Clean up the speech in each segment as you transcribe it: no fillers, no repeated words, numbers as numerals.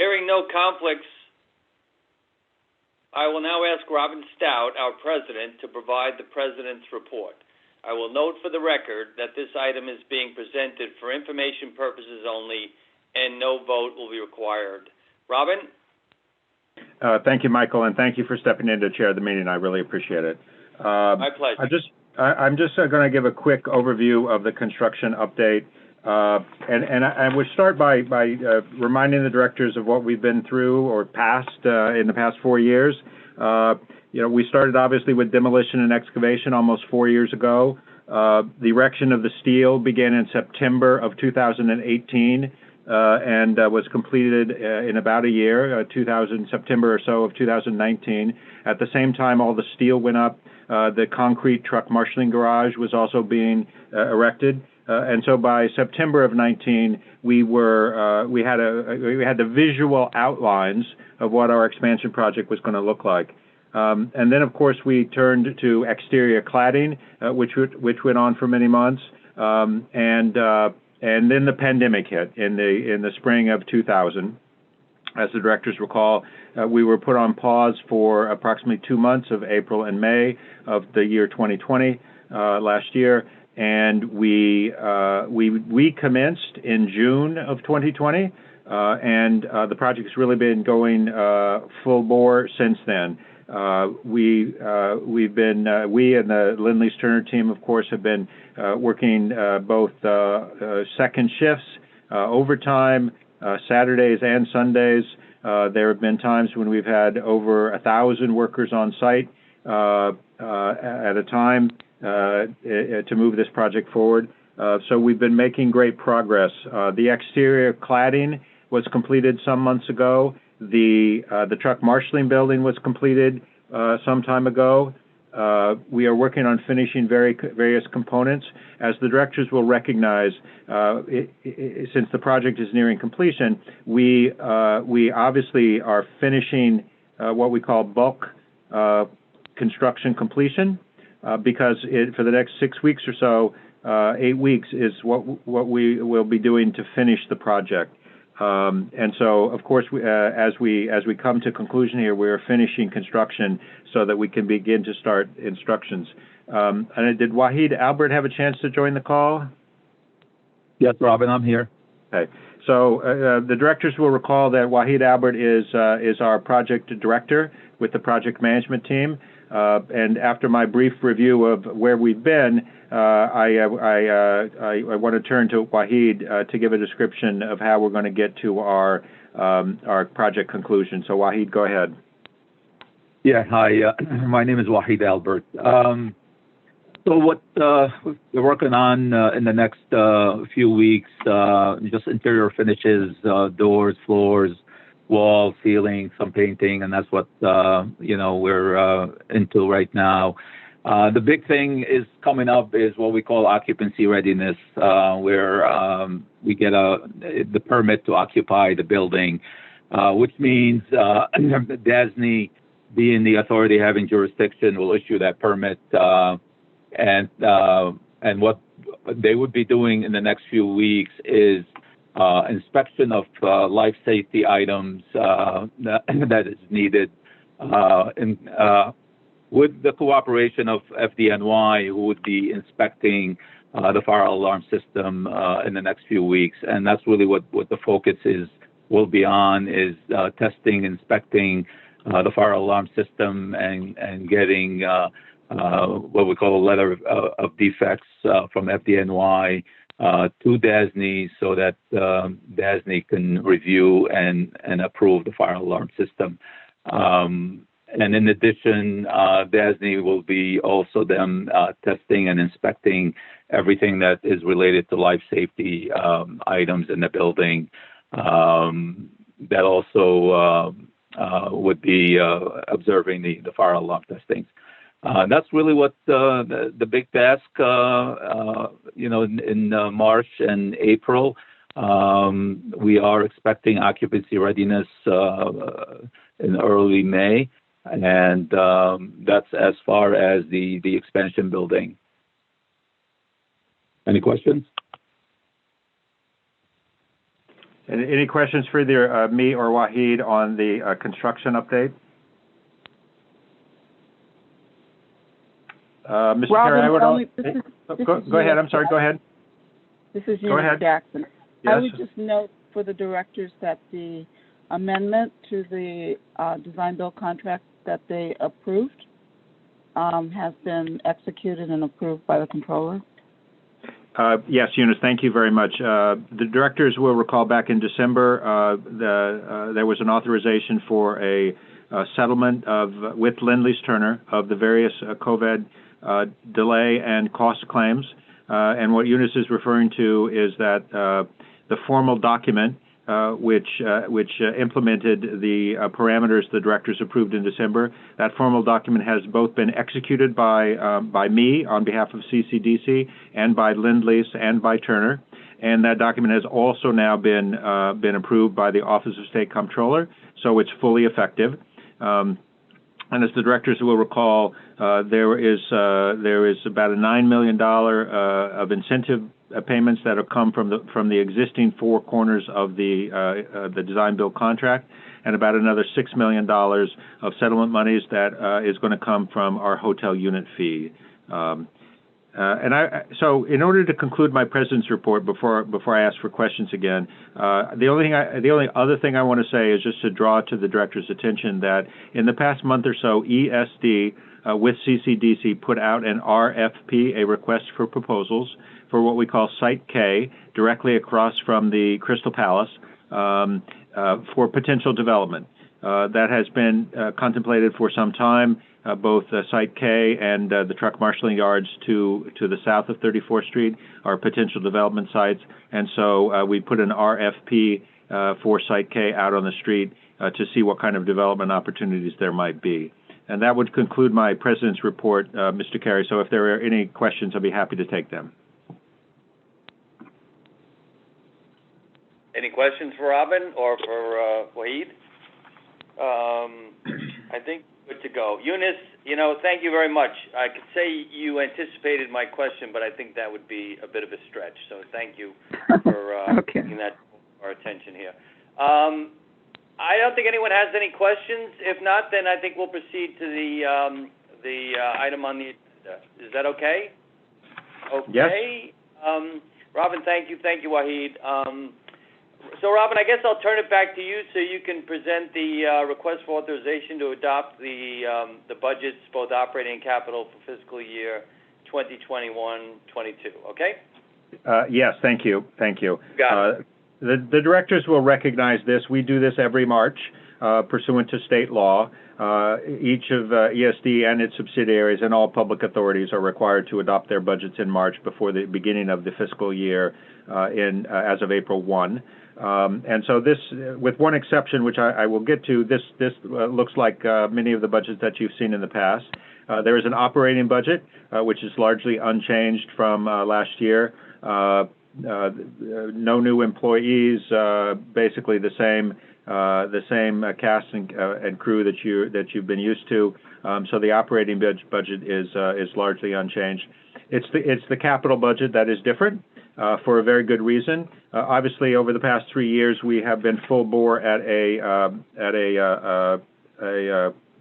Hearing no conflicts, I will now ask Robin Stout, our president, to provide the president's report. I will note for the record that this item is being presented for information purposes only, and no vote will be required. Robin? Thank you, Michael, and thank you for stepping in to chair the meeting. I really appreciate it. My pleasure. I'm just going to give a quick overview of the construction update. And I would start by reminding the directors of what we've been through or in the past 4 years. We started obviously with demolition and excavation almost 4 years ago. The erection of the steel began in September of 2018 and was completed in about a year, September or so of 2019. At the same time, all the steel went up. The concrete truck marshaling garage was also being erected. And so by September of 19, we had the visual outlines of what our expansion project was going to look like. And then, of course, we turned to exterior cladding, which went on for many months. And then the pandemic hit in the spring of 2000. As the directors recall, we were put on pause for approximately 2 months of April and May of the year 2020, last year. And we recommenced in June of 2020, and the project has really been going full bore since then. We and the Lindley's Turner team, of course, have been working both second shifts, overtime, Saturdays and Sundays. There have been times when we've had over 1,000 workers on site at a time to move this project forward. So we've been making great progress. The exterior cladding was completed some months ago. The truck marshaling building was completed some time ago. We are working on finishing various components. As the directors will recognize, since the project is nearing completion, we obviously are finishing what we call bulk construction completion, because for the next 6 weeks or so, 8 weeks is what we will be doing to finish the project. And so, of course, as we come to conclusion here, we are finishing construction so that we can begin to start instructions. And did Wahid Albert have a chance to join the call? Yes, Robin, I'm here. Okay. So the directors will recall that Wahid Albert is our project director with the project management team. And after my brief review of where we've been, I want to turn to Wahid to give a description of how we're going to get to our project conclusion. So Wahid, go ahead. Yeah, hi. My name is Wahid Albert. So what we're working on in the next few weeks, just interior finishes, doors, floors, wall, ceiling, some painting, and that's what we're into right now. The big thing is coming up is what we call occupancy readiness, where we get the permit to occupy the building, which means DASNY, being the authority having jurisdiction, will issue that permit, and what they would be doing in the next few weeks is inspection of life safety items that is needed, with the cooperation of FDNY, who would be inspecting the fire alarm system in the next few weeks. And that's really what the focus will be on, is testing, inspecting the fire alarm system and getting what we call a letter of defects from FDNY to DASNY, so that DASNY can review and approve the fire alarm system. And in addition, DASNY will be also then testing and inspecting everything that is related to life safety items in the building. That also would be observing the fire alarm testing. That's really what the big task, in March and April. We are expecting occupancy readiness in early May, and that's as far as the expansion building. Any questions? Any questions for either me or Wahid on the construction update? Mr. Carey, I would go ahead. I'm sorry. Go ahead. This is Eunice Jackson. Yes. I would just note for the directors that the amendment to the design build contract that they approved has been executed and approved by the controller. Yes, Eunice, thank you very much. The directors will recall back in December there was an authorization for a settlement with Lindley's Turner of the various COVID delay and cost claims. And what Eunice is referring to is that the formal document which implemented the parameters the directors approved in December. That formal document has both been executed by me on behalf of CCDC and by Lindley's and by Turner, and that document has also now been approved by the Office of State Comptroller, so it's fully effective. And as the directors will recall, there is about a $9 million of incentive payments that have come from the existing four corners of the design build contract, and about another $6 million of settlement monies that is going to come from our hotel unit fee. So in order to conclude my president's report before I ask for questions again, the only other thing I want to say is just to draw to the director's attention that in the past month or so, ESD with CCDC put out an RFP, a request for proposals, for what we call Site K, directly across from the Crystal Palace, for potential development. That has been contemplated for some time. Both Site K and the truck marshaling yards to the south of 34th Street are potential development sites, and so we put an RFP for Site K out on the street to see what kind of development opportunities there might be. And that would conclude my president's report, Mr. Carey. So if there are any questions, I'll be happy to take them. Any questions for Robin or for Wahid? I think good to go. Eunice, thank you very much. I could say you anticipated my question, but I think that would be a bit of a stretch. So thank you for bringing that to our attention here. I don't think anyone has any questions. If not, then I think we'll proceed to the item on the agenda. Is that okay? Okay. Yes. Robin, thank you. Thank you, Wahid. So, Robin, I guess I'll turn it back to you so you can present the request for authorization to adopt the budgets, both operating and capital, for fiscal year 2021-22. Okay? Yes, thank you. Thank you. Got it. The directors will recognize this. We do this every March, pursuant to state law. Each of ESD and its subsidiaries and all public authorities are required to adopt their budgets in March before the beginning of the fiscal year as of April 1. And so this, with one exception, which I will get to, this looks like many of the budgets that you've seen in the past. There is an operating budget, which is largely unchanged from last year. No new employees, basically the same cast and crew that you've been used to. So the operating budget is largely unchanged. It's the capital budget that is different. For a very good reason. Obviously, over the past 3 years, we have been full bore at a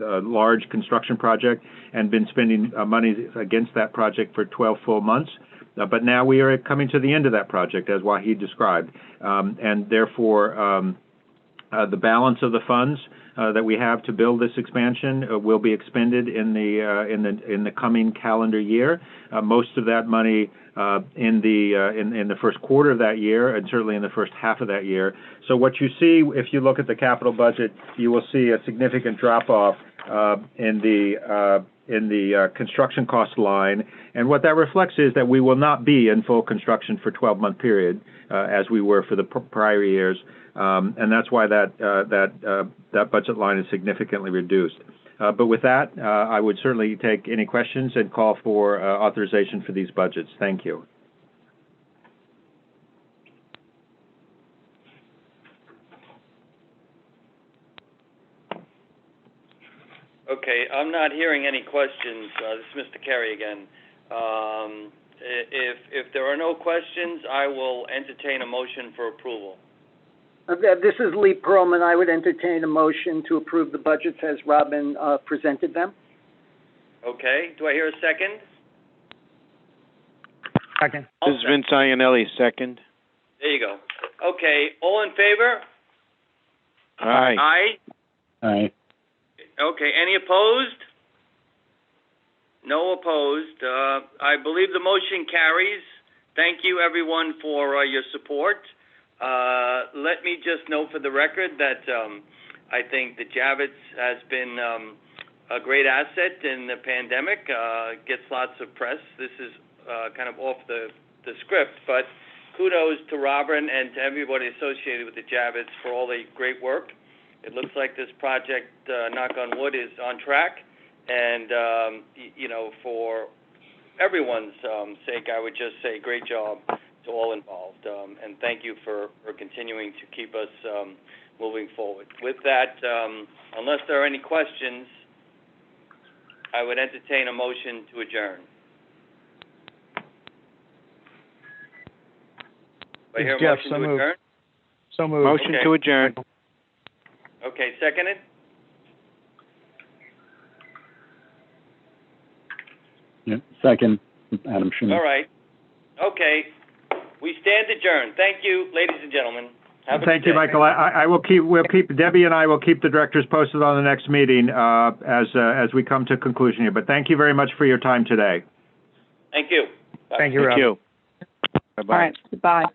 large construction project and been spending money against that project for 12 full months. But now we are coming to the end of that project, as Wahid described, and therefore the balance of the funds that we have to build this expansion will be expended in the coming calendar year. Most of that money in the first quarter of that year, and certainly in the first half of that year. So what you see, if you look at the capital budget, you will see a significant drop off in the construction cost line, and what that reflects is that we will not be in full construction for 12-month period as we were for the prior years, and that's why that budget line is significantly reduced. But with that, I would certainly take any questions and call for authorization for these budgets. Thank you. Okay, I'm not hearing any questions. This is Mr. Carey again. If there are no questions, I will entertain a motion for approval. This is Lee Perlman. I would entertain a motion to approve the budgets as Robin presented them. Okay, do I hear a second? Second. I'll This is Vince Iannelli, second. There you go. Okay, all in favor? Aye. Aye? Aye. Okay, any opposed? No opposed. I believe the motion carries. Thank you, everyone, for your support. Let me just note for the record that I think the Javits has been a great asset in the pandemic. Gets lots of press. This is kind of off the script, but kudos to Robin and to everybody associated with the Javits for all the great work. It looks like this project, knock on wood, is on track. And, you know, for everyone's sake, I would just say great job to all involved. And thank you for continuing to keep us moving forward. With that, unless there are any questions, I would entertain a motion to adjourn. Do I hear a Jeff, motion so to moved. adjourn? So moved. Motion to adjourn. Okay, seconded? Yeah, second, Adam Schumer. All right. Okay. We stand adjourned. Thank you, ladies and gentlemen. Have a Thank good you, day. Michael. We'll keep, Debbie and I will keep the directors posted on the next meeting, as we come to conclusion here. But thank you very much for your time today. Thank you. Bye. Thank you, Rob. All right, goodbye.